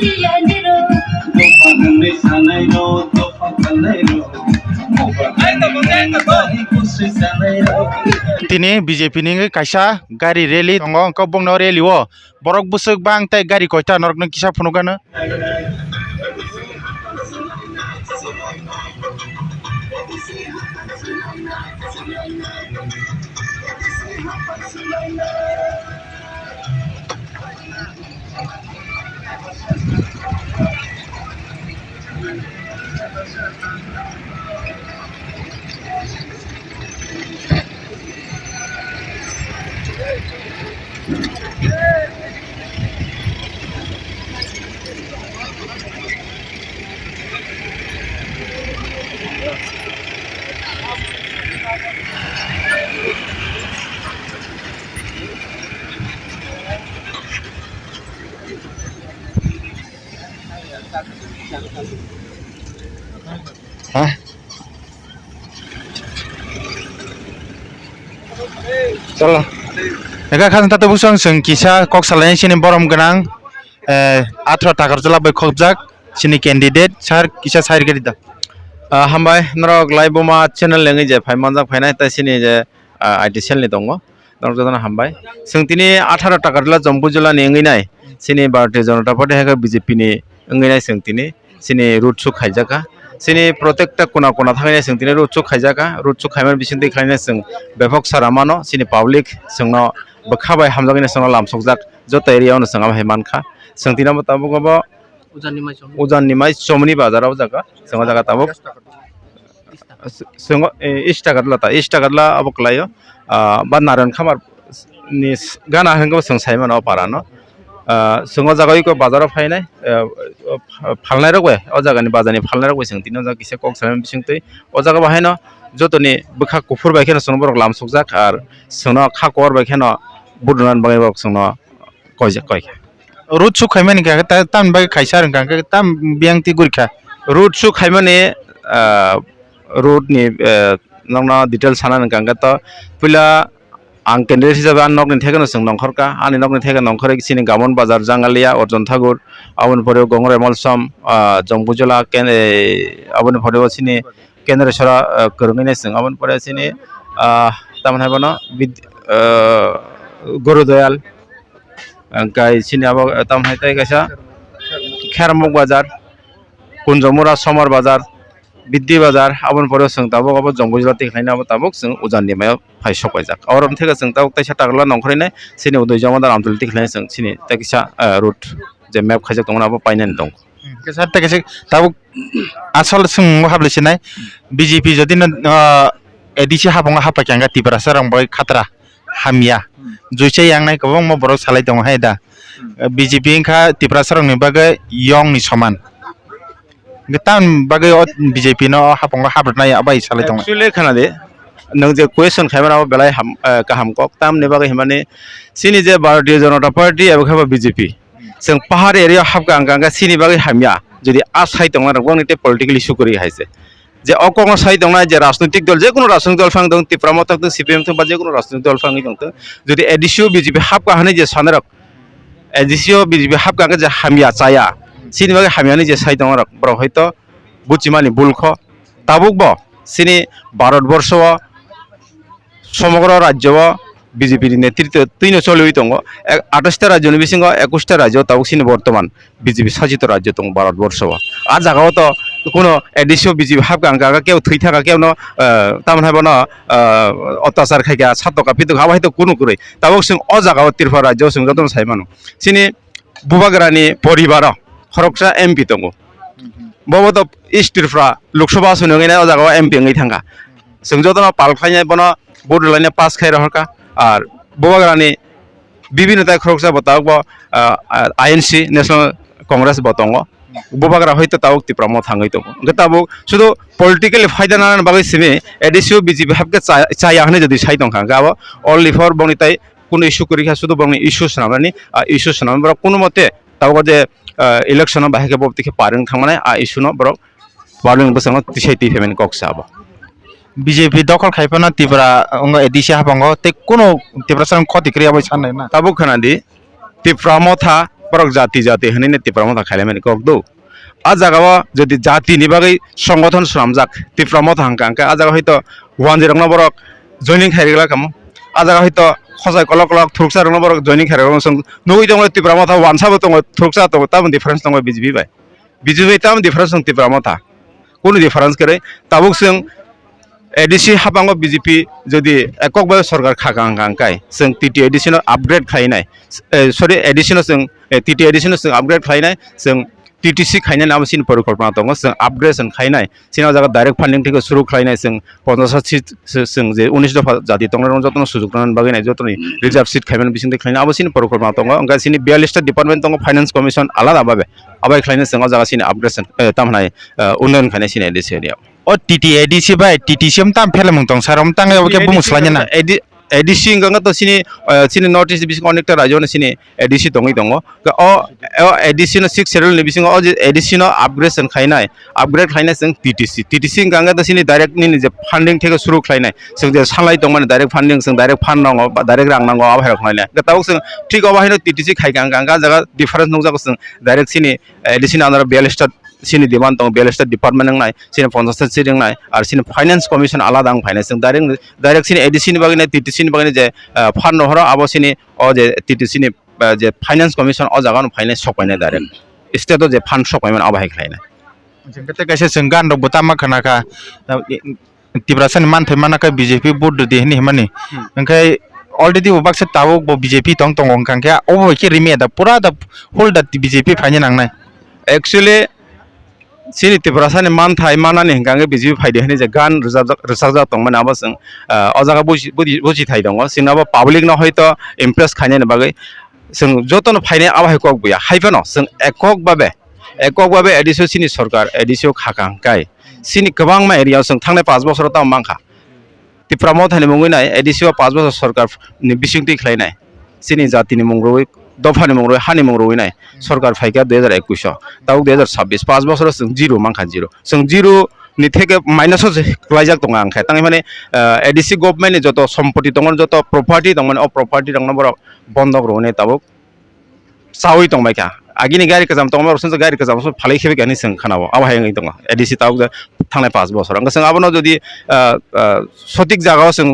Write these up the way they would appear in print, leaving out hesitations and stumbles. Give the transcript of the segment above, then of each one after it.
Tini BJP ni kaisa gari rally tongo kobong no rally wo borok busuk bang tai gari koita norok nang kisa phunugana Chalo. Eka khan tata busang sung kisa kok salai sini borom ganang 18 takar jala bai khobjak sini candidate sar kisa sair gari da. Hambai norok laiboma channel lengi je phai manjak phainai ta sini je IT cell ni tongo norok jodana hambai sung tini 18 takar jala jompu jala ni ngai nai sini Bharatiya Janata Party ha BJP ni ngai nai sung tini sini route su khaijaka sini protekta kona kona thangai sung tini route su khaijaka route su khaiman bisinte khainai sung befok saramano sini public sungno bkhabai hamjagini sungno lamsokjak jota area ono sungam hai mankha sung tina tabuk abo ujan nimai somni bazar abo jaga sunga jaga tabuk sungo east tagadla abo klayo ba naran khamar ni gana hanggo sung saimano parano sungo jaga iko bazar phainai phalnai rogwe o jaga ni bazani phalnai rogwe sung tino jaga kise kok saim bisingtei o jaga bahaino jotoni bkha kufur baikeno sungno borok lamsokjak ar sungno kha kor baikeno budunan bagai borok sungno koi Route su khaimani ka tam bai kaisa rang ka tam biang ti gurkha route su khaimani road ni nongna detail sana nangka to pula ang candidate hisabe an nok ni thekano sung nongkhorka ani nok ni theka nongkhore sini gamon bazar jangalia orjon thagur abon pore gongre molsom jongbujula ken abon pore sini kendra sora korungine sung abon pore sini tamon habono Gorodayal kai sini abo tam haitai kaisa khermuk bazar kunjamura somar bazar Biddi bazar abon pore sung tabok abo jongbujula ti khaina abo tabok sung ujan nimay phai sokwaijak orom theka sung tabok taisa takla nongkhorine sini udoi jamadar amtul ti khlaina sung sini takisa route je map khaijak tongna abo painani dong kesa takese tabuk asal sung hable sinai BJP jodi na edisi habonga hapakyanga tibra sarang bai khatra hamia joise yang nai kobong mo borok salai dong haida BJP kha tibra sarang ni bagai yong ni soman getan bagai BJP no haponga habratnai abai salai dong actually khana de nang je question khaimana abo belai kaham kok tam ne bagai himani sini je Bharatiya Janata Party abo khaba BJP sing pahar area habga anga sini bagai hamya jodi asai tong na rong te politically issue kori haise যে অকং সাই দং না যে রাজনৈতিক দল যে কোনো রাজনৈতিক দল ফাং দং ত্রিপুরা মত দং সিপিএম থং বা যে কোনো রাজনৈতিক দল ফাং দং যদি এডিসিও বিজেপি হাব কাহানি যে সানারক এডিসিও বিজেপি হাব কাঙ্গে যে হামিয়া চায়া সিনি বাগে হামিয়ানি যে সাই দং রক বড় হয়তো বুচিমানি বুলখ তাবুক ব সিনি ভারতবর্ষ সমগ্র রাজ্য বিজেপির নেতৃত্ব তিন চলুই দङ 28টা রাজ্যনি বিসিङ 21টা রাজ্য তাবুক সিনি বর্তমান বিজেপি শাসিত রাজ্য দङ ভারতবর্ষ আর জায়গাও তো কোনো এডিসিও বিজেপি হাবগাঙ্গা কেউ থুই থাকা কেউ তামান হাবন অত্যাচার খাইকা সাতকা পিতক হাবাই তো কোনো করে তাবক जों অ জায়গাও ত্রিপুরা রাজ্য जों যতন সাইমানো সিনি বুবাগ্রানি পরিবার খরকসা এমপি দङ ববত ইস্ট ত্রিপুরা লোকসভা আসনে অ জায়গাও এমপি ngै থাঙ্গা जों যতন পালখাইনাय বন বডলাইনে পাস খাই রহকা আর বুবাগ্রানি বিভিন্ন তাই খরকসা বতাক আইএনসি ন্যাশনাল কংগ্রেস বতङ বুবাগ্রা হয়তো তাও ত্রিপুরা থাঙ্গই দङ গতাবক শুধু পলিটিক্যালি ফায়দা নানান বাগै সিমে এডিসিও বিজেপি হাবকে চায়া হনে যদি সাই দङ খাঙ্গা আবো অনলি ফর বনিতাই কোন ইস্যু করিখা শুধু বনি ইস্যু সনামনি ইস্যু সনাম বড় কোন মতে তাও যে ইলেকশন বাহিকে ববতিকে পারেন থামানে ইস্যু ন বড় বারলিং বসং তিসাইতি ফেমেন কক্সা আবো BJP দখল খাইপানা ত্রিপুরা অঙ্গ এডিসি হাবঙ্গ তে কোনো ত্রিপুরা সাং ক্ষতি ক্রিয়া বই সাননাই না তাবো খানাদি ত্রিপুরা মথা borok jati jati hinine tipramo ta khaile mani kok do a jaga o jodi jati ni bagai সংগঠন sramjak tipramo ta hangka a jaga hoito 10 no borok joining khairigla kamo a jaga hoito khosai kolok kolok thurksa rong borok joining khairigla song nugui dong tipramo ta wansabo dong thurksa dong tam difference dong BJP bai BJP tam difference dong tipramo ta কোন difference করে তাবুক जों ADC हाबांगो BJP যদি এককভাবে সরকার খাগাंगांकाय जों TT additional upgrade খাইनाय सरि additional जों TT additional जों upgrade খাইनाय जों TTC खाइनाय नाम सिन परिकल्पना दङ जों आपग्रेडसन खाइनाय सिना जागा डाइरेक्ट फान्डिं থেকে শুরু খাইनाय जों 50 সিট जों जे 19 दफा जाति दङ जतन सुजुग नान बागैनाय जतन रिजार्भ सिट खाइनाय बिसिंते खाइनाय आबो सिन परिकल्पना दङ अंगा सिनि 42 टा डिपार्टमेन्ट दङ फाइनान्स कमिसन आलादा भाबे आबाय खाइनाय जों जागा सिनि आपग्रेडसन तामनाय उन्नयन खाइनाय सिनि ADC area o TTADC bai TTC tam phele mung tong sarom tang yo ke bumuslanya na ADC nganga to sini notice bising connector rajo na sini ADC tongi tongo o ADC no 6 schedule ni bising o ADC no upgradation khainai upgrade khainai sing TTC nganga to sini direct ni je funding theke suru khainai sing je salai tong mane direct funding sing direct fund nango ba direct rang nango abhai khainai ga taw sing thik obahai no TTC khai ganga jaga difference nong jaga sing direct sini ADC na andar 42 ta sini demand tong 42 ta department nang nai sini 50 ta sitting nai ar sini finance commission alada ang finance sing direct sini ADC ni bagine TTC ni bagine je fund no horo abo sini o je TTC ni je finance commission o jaga no finance sopaina direct state o je fund sopaina abahai khlaina jengkete kaise senggan ro botama khana ka tibrasan man thai mana ka BJP board de ni himani engkai already ubak se tawo bo BJP tong tong ong kangke obo ke rime da pura da whole da BJP phanye nang nai actually sini tibrasani man thai mana ni hinggange BJP phaide hini je gan reserve tong mane abo sing o jaga buji thai dong sinabo public no hoito impress khaine ni bagai sing jotono phaine abahai kok buya haifano sing ekok babe edisio sini sarkar edisio khakangkai sini kabang ma area sing thangnai 5 bosor ta mangkha tipramo thani mungui nai edisio 5 bosor sarkar ni bisingti khlainai sini jati ni mungroi दफानि मंगरो हानि मंगरो नाय सरकार फाइका 2021 ताव 2026 5 बছर जों zero मांखा zero जों zero नि थेके माइनास लाइजाक दङ आं खाय तांग माने एडीसी गभर्नमेन्ट जत सम्पत्ति दङ जत प्रॉपर्टी दङ माने अ प्रॉपर्टी दङ बर बन्दक रने ताबो सावै दङ माइका आगिनि गारि कजाम दङ बर सं गारि कजाम फालै खेबे गानि जों खानाबो आबाहाय दङ एडीसी ताव थांनाय 5 बছर आं जों आबनो जदि सटिक जागाव जों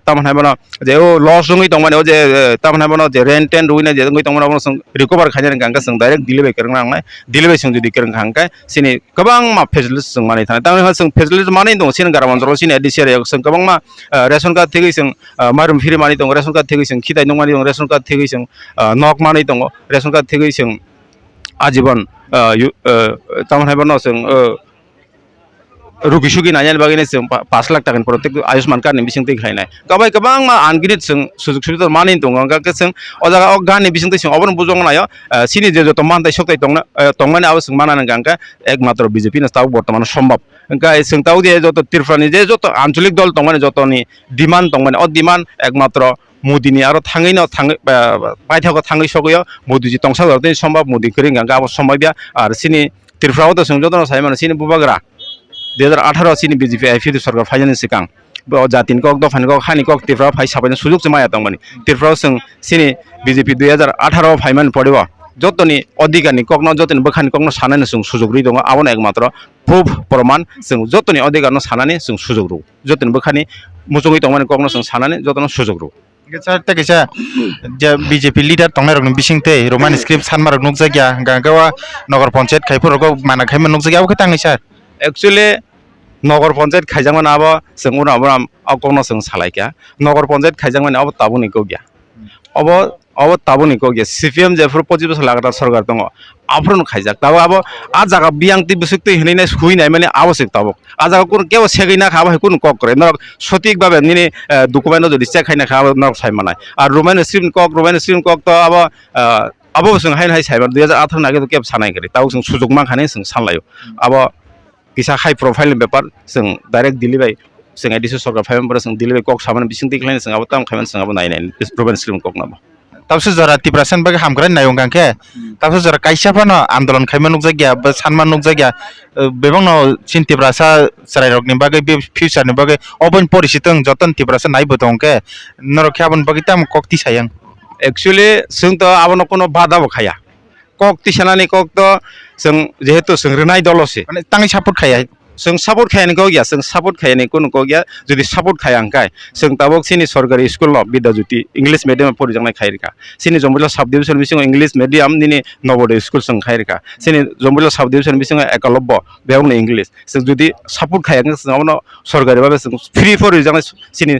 तामनाय बनो जे ओ लस जोंै दं माने जे तामनाय बनो जे रेंट एंड रुइना जे जोंै दं माने जों रिकवर खायनो गांगा जों डाइरेक्ट डिलीवरी करन नांनाय डिलीवरी जों जुदि करन खांकाय सिनि गोबां मा फेसिलिटिस जों माने थानाय तामनाय जों फेसिलिटिस माने दं सिन गारा मनजर सिनि एडीसी एरिया जों गोबां मा रेशन कार्ड थेगै जों मारुम फिरि माने दं रेशन कार्ड थेगै जों खिदाय दं माने दं रेशन कार्ड थेगै जों नक माने दं रेशन कार्ड थेगै जों आजीवन तामनाय बनो जों रुगि सुगि नायनाय बागैनो जों 5 लाख टाकानि प्रत्येक आयुष्मान कार्ड नि बिसिं दैखायनाय गाबाय गोबां मा आनगिरित जों सुजुग सुबिदा मानि दङ गाके जों अजागा अ गानि बिसिं दै जों अबन बुजंनाय सिनि जे जत मानदाय सकताय दंमाने आबो जों मानान गांका एकमात्र बीजेपी न ताव बर्तमान सम्भव गाय जों ताव जे जत त्रिपुरानि जे जत आंचलिक दल दंमाने जतनि डिमान्ड दंमाने अ डिमान्ड एकमात्र मोदीनि आरो थाङै बायथाखौ थाङै सगयो मोदीजी तंसा दरते सम्भव मोदी करिं गांका आबो समयबिया आरो सिनि त्रिपुराव त जों जतन सायमान सिनि बुबाग्रा 2018 सिनि बीजेपी आइफि सरकार फाइनान्स सिकां जातिन कक दफान कक हानि कक त्रिपुरा फाइ साबायन सुजुग जमाया दंमानि त्रिपुराव जों सिनि बीजेपी 2018 फाइमान पडिबो जतनि अधिकारनि कक न जतनि बखानि कक न सानानै जों सुजुग रि दङ आबन एकमात्र प्रुफ प्रमाण जों जतनि अधिकार न सानानै जों सुजुग रु जतनि बखानि मुजङै दंमानि कक न जों सानानै जतन सुजुग रु गेसार त गेसा जे बीजेपी लीडर तंनाय रंग बिसिंते रोमान स्क्रिप्ट सानमार नुक जागिया गांगावा नगर पंचायत खायफोरखौ माना खायमन नुक जागिया अबो थाङै सार एक्चुअली नगर पंचायत खायजांमोन आबो जों उनाव आकौनो जों सालायखा नगर पंचायत खायजांमोन आबो ताबुनि को गया अब ताबुनि को गया सीपीएम जेफोर 25 बोसोर लागरा सरकार दङ आफोरनो खायजाक ताबो आबो आ जागा बियांति बिसुक्ति हिनैनाय सुइनाय माने आवश्यक ताबो आ जागा कोन केव सेगैना खाबा कोन कक करे नरक सटिक भाबे निने डकुमेन्ट जदि चेक खायना खाबा नरक सायमानाय आ रोमान स्ट्रीम कक त अब जों हाय हाय सायबा 2018 नागे केब सानाय करे ताव जों सुजुग माखाने जों सानलायो अब किसा हाई प्रोफाइल पेपर जों डाइरेक्ट डिलीवरी जों एडीसी सरकार फाइमपर जों डिलीवरी कक सामान बिसिं दिख्लायनो जों अब ताम खायमान जों अब नायनाय प्रोभेन्स स्ट्रीम कक नाबो ताबसो जरा तिब्रासन बागे हामग्रान नायं गांके ताबसो जरा काइसाफानो आन्दोलन खायमान नुक जागिया बा सानमान नुक जागिया बेबंनो सिन तिब्रासा सरायरकनि बागे बे फ्यूचरनि बागे ओपन परिस्थिति जतन तिब्रासा नायबो दंके नरख्याबन बागे ताम कक्ति सायं एक्चुअली जों त आबनो कोनो बाधाबो खाया kok tisanani kok to seng jehetu seng renai dolose মানে তাঙি সাপোর্ট খাই seng support khayani ko gya seng support khayani kun ko gya jodi support khayang kai seng tabok sini sorgari school no bidajuti english medium porijangnai khairika sini jombula sub division bising english medium nini noboday school seng khairika sini jombula sub division bising ekalobbo beong ne english seng jodi support khayang seng amno sorgari babe seng free for jangai sini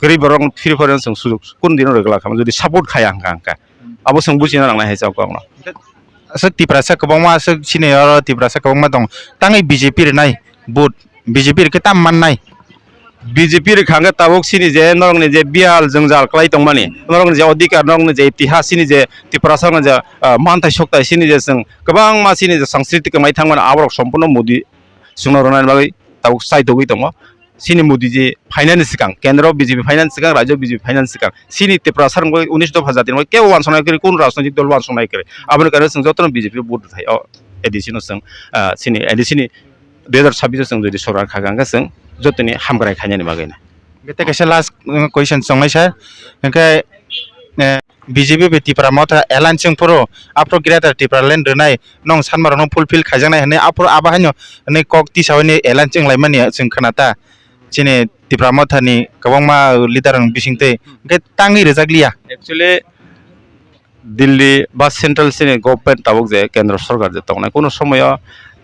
gari borong free for seng sujok kun dino regla kham jodi support khayang ka abo seng bujina nang nai hejak ko amno asok tiprasa kobongma asok senior tiprasa kobongma dong tangai BJP re nai vote BJP re ketam man nai BJP re khanga tabok sini je norong ne je bial jongjal klai tongmani norong je odikar norong ne je itihas sini je tiprasa nga je mantai soktai sini je seng kabang ma sini je sangskriti kamai thangmana aborok সম্পূর্ণ modi sungno ronan bagai tabok sai dogui tongo sini modi je finance sikang kendro BJP finance sikang rajyo BJP finance sikang sini tiprasa ngoi 19 দফা জাতির মধ্যে কেউ ওয়ানসনাই করে কোন রাজনৈতিক দল ওয়ানসনাই করে আবার কারণে সং যতন BJP ভোট থাই এডিশন সং sini এডিশনি 2026 seng jodi sorar khaganga seng jotoni hamgrai khainani bagena Kita kasi last question songai sir. Engkai BJP be tipra mota elan ching puro apro creator tipra len renai nong sanmar nong fulfill khajang nai hne apro abahanyo ne kok ti sawni elan ching lai mani sing khanata chini tipra mota ni kabangma leader ang bisingte engkai tangi rejaklia actually Delhi বা central সিনে government tabok je kendra sarkar je tongna kono somoy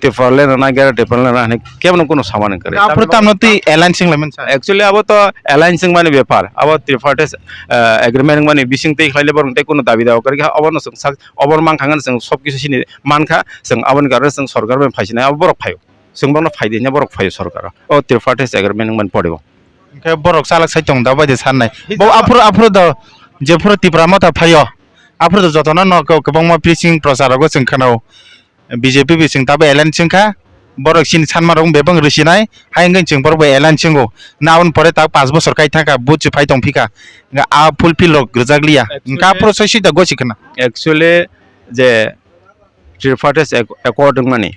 টিফারলে না গেরা টিফারলে না কেমন কোনো সামান করে apro tamnoti elan ching lai man sir. actually abo to alliance মানে ব্যাপার abo tripartite agreement মানে বিসিংতে খাইলে বরং তাই কোনো দাবি দাও করে অবন সং অবর মান খাঙ্গান সং সব কিছু সিনি মানখা সং আবন গারে সং সরকার বে ফাইছিনা abo বরক ফাইও সং বরং ফাইদে না বরক ফাইও সরকার ও tripartite agreement মানে পড়িব Engkai borok salak sai tong da bai de sanai bo apro do je puro tipra mota phayo apro do jotona no kabangma preaching prasar go sing khanao BJP bising tabe elan chingkha borok sin sanmarong bebang rusinai haingan ching borok be elan chingo naun pore tak 5 বছর kai thaka buchi phai tong phika a fulfill lok grzaglia ka process da gochi kana actually je tripartite according মানে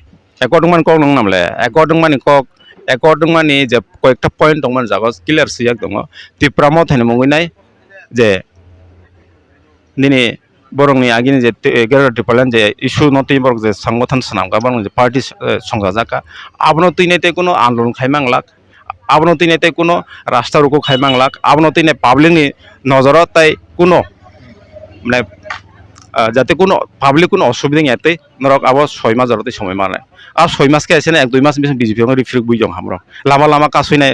kok nong namle according মানে je koekta point tong man jago clear siyak dong tipramo thane monginai je nini borong ni agini je gera tripalan je issue noti borok je সংগঠন sanam ka borong je party সংজ্ঞা জাকা abno tuinete kono আন্দোলন খাইমাংলাক abno tuinete kono রাস্তা রুকো খাইমাংলাক abno tuine public ni নজরত তাই কোনো মানে যাতে কোনো public কোনো অসুবিধা নেই নরক আবার 6 মাস জরতে সময় মানে আর 6 মাস কে আছে না 1-2 মাস বিশ বিজেপি এর রিফ্রিক বুইজং হামর লামা লামা কাছই নাই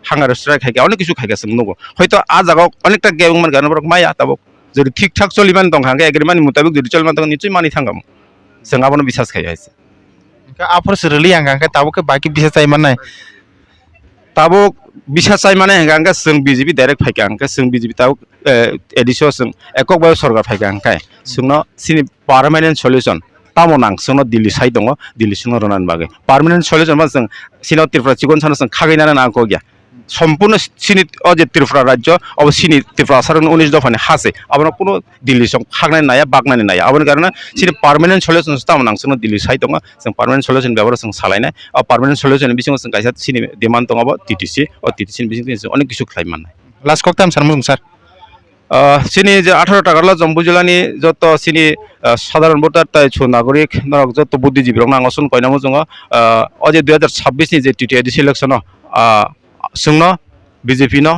হাঙ্গার স্ট্রাইক খাইকে অনেক কিছু খাইকে আছে নগো হয়তো আজ জায়গা অনেকটা গেবং মান গান বরক মায়া তাবো যদি ঠিকঠাক চলিমান দং হাঙ্গে এগ্রিমেন্ট মোতাবেক যদি চলমান দং নিশ্চয় মানি থাঙ্গাম जों আবনো বিশ্বাস খাই আছে apro sirli angka ka tabo ke baki bisa sai manai tabok bisa sai mane hangga जों বিজেপি ডাইরেক্ট ফাইকা angka जों বিজেপি tabok এডিশন जों একক বাই সরকার ফাইকা angka जोंनो सिनि पार्मानेन्ट सल्युशन tamo nang जोंनो दिल्ली साइ दङ दिल्ली सिङाव रनान बागे पार्मानेन्ट सल्युशन मा जों सिनो त्रिपुरा चिकन सानो जों खागैनानै नांगौ गया সম্পূর্ণ সিনি অজে ত্রিপুরা রাজ্য অব সিনি ত্রিপুরা সারন 19 দফানে হাসে আবনা কোনো দিল্লি সং খাগনাই নায়া বাগনানি নায়া আবন কারণে সিনি পার্মানেন্ট সলিউশন তাম নাং जों दिल्ली साइ दङ जों पार्मानेन्ट सल्युशन ব্যবহার जों सालायनाय पार्मानेन्ट सल्युशन बिसिङ जों कायसा सिनि डिमान्ड दङ टिटिसि अ टिटिसि बिसिङ जों अनेक किछु खालाय माननाय last kok tam sarmung sir সিনি যে 18 টাকারলা জম্বু জেলানি যত সিনি সাধারণ ভোটার তাই ছ নাগরিক নরক যত বুদ্ধিজীবী রং নাঙসন কয়নামো जों অজে 2026 নি যে টিটিএডি সিলেকশন जोंनो BJP no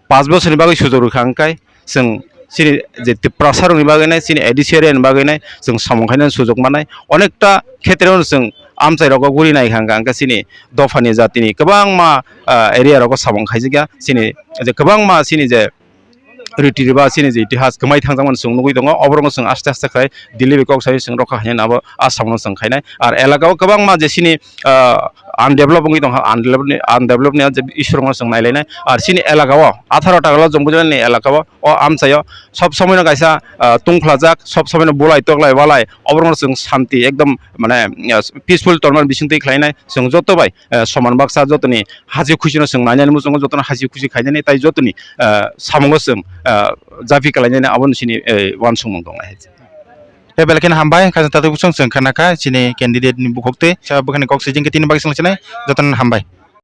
5 বছরनि बागै सुजुग रोखांखाय जों सिनि जे प्रसारनि बागै नाय सिनि एडिसियारिनि बागै नाय जों सामंखायनानै सुजुग मानाय अनेकटा खेत्रआव जों आमचाइ रग गुरि नाय हांगा सिनि दफानि जातिनि गोबां मा एरिया रग सामंखायजिगा सिनि जे गोबां मा सिनि जे रिटिरिबा सिनि जे इतिहास गमाय थांजामोन जों नुगै दङ अबरंग जों आस्ते आस्ते खाय दिल्ली बेकक साइ जों रखा हायना नाबो आसामनो जों खायनाय आर एलाकाव गोबां मा जे सिनि আনডেভেলপিং दङ আনডেভেলপनि যে ইস্যুরङ जों नायलायनाय आर सिनि एलाकाव 18 टाकाल जम्बुजलनि एलाकाव अ आमचायाव सब समयनो गायसा तुंख्लाजाक सब समयनो बलाय तगलाय वालाय अबरंग जों शान्ति एकदम माने पिसफुल टर्नर बिसिंतै खायनाय जों जतबाय समान बाक्सा जतनि हाजि खुसिनो जों नायनानै जों जतन हाजि खुसि खायनानै ताइ जतनि सामंगो जों जाफि खालायनानै आबन सिनि वान समं दङ Belkin hambai kasan tatu busung sengkana ka sini candidate ni bukokte sa bukan kok sejeng ketin bagi selesai jotan hambai